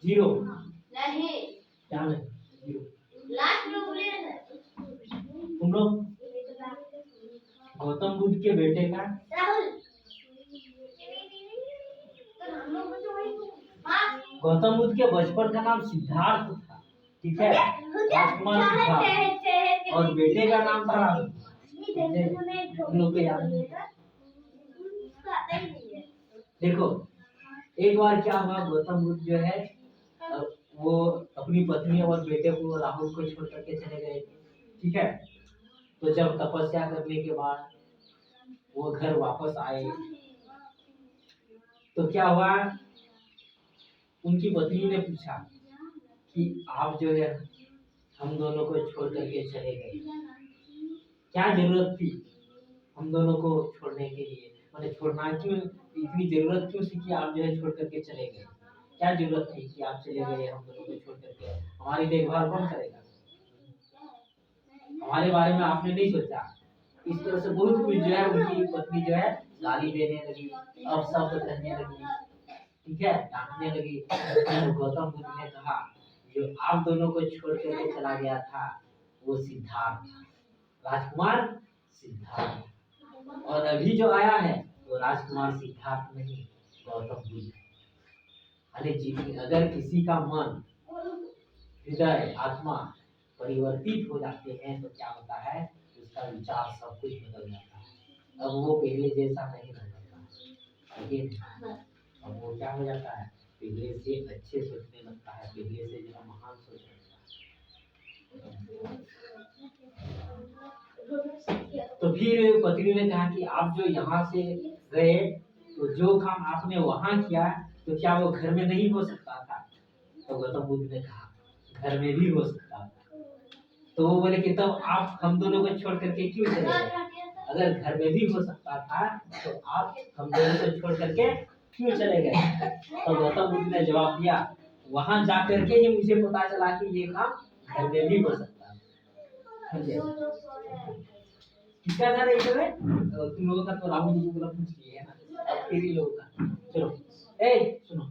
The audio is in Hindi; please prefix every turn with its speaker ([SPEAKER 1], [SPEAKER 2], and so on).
[SPEAKER 1] जीरो
[SPEAKER 2] नहीं,
[SPEAKER 1] क्या नहीं जीरो।
[SPEAKER 2] लास्ट में बोले ना
[SPEAKER 1] तुम लोग गौतम बुद्ध के बेटे का
[SPEAKER 2] राहुल। तो हम लोग तो वही हाँ
[SPEAKER 1] गौतम बुद्ध के बचपन का नाम सिद्धार्थ था, ठीक है, राजकुमार सिद्धार्थ, और बेटे का नाम था राहुल। तुम लोग को याद नहीं है? देखो एक बार क्या हुआ, गौतम बुद्ध जो है वो अपनी पत्नी और बेटे को राहुल को छोड़ करके चले गए थे, ठीक है। तो जब तपस्या करने के बाद वो घर वापस आए तो क्या हुआ, उनकी पत्नी ने पूछा कि आप जो है हम दोनों को छोड़ करके चले गए, क्या जरूरत थी हम दोनों को छोड़ने के लिए, मतलब छोड़ना क्यों, इतनी जरूरत क्यों थी कि आप जो है छोड़ करके चले गए, क्या जरूरत थी कि आप चले गए हम दोनों को छोड़ करके, हमारी देखभाल कौन करेगा, हमारे बारे में आपने नहीं सोचा। इस तरह से बहुत कुछ जो है उनकी पत्नी जो है गाली देने लगी, अपशब्द कहने लगी, ठीक है, डांटने लगी। तो गौतम बुद्ध ने कहा जो आप दोनों को छोड़ करके चला गया था वो सिद्धार्थ था, राजकुमार सिद्धार्थ, और अभी जो आया है वो राजकुमार सिद्धार्थ नहीं, गौतम बुद्ध। अगर किसी का मन, हृदय, आत्मा परिवर्तित हो जाते हैं तो क्या होता है, उसका विचार सब कुछ बदल जाता है। अब वो पहले जैसा नहीं रह जाता, लेकिन अब वो क्या हो जाता है, पहले से अच्छे सोचने लगता है, पहले से जो महान सोचने लगता है। तो फिर पत्नी ने कहा कि आप जो यहाँ से गए तो जो काम आपने वहां किया तो क्या वो घर में नहीं हो सकता था। तो गौतम बुद्ध ने कहा घर में भी हो सकता था। तो वो बोले कि तब आप हम दोनों को छोड़ करके क्यों चले गए, अगर घर में भी हो सकता था तो आप हम दोनों को छोड़ करके क्यों चले गए। तो गौतम बुद्ध ने जवाब दिया वहां जा करके ही मुझे पता चला कि ये काम घर में भी हो सकता है। किसका था एक समय तुम लोगों का तो राहुल जी को पूछ लिया है ना, अब तेरी लोगों का। चलो ए सुनो,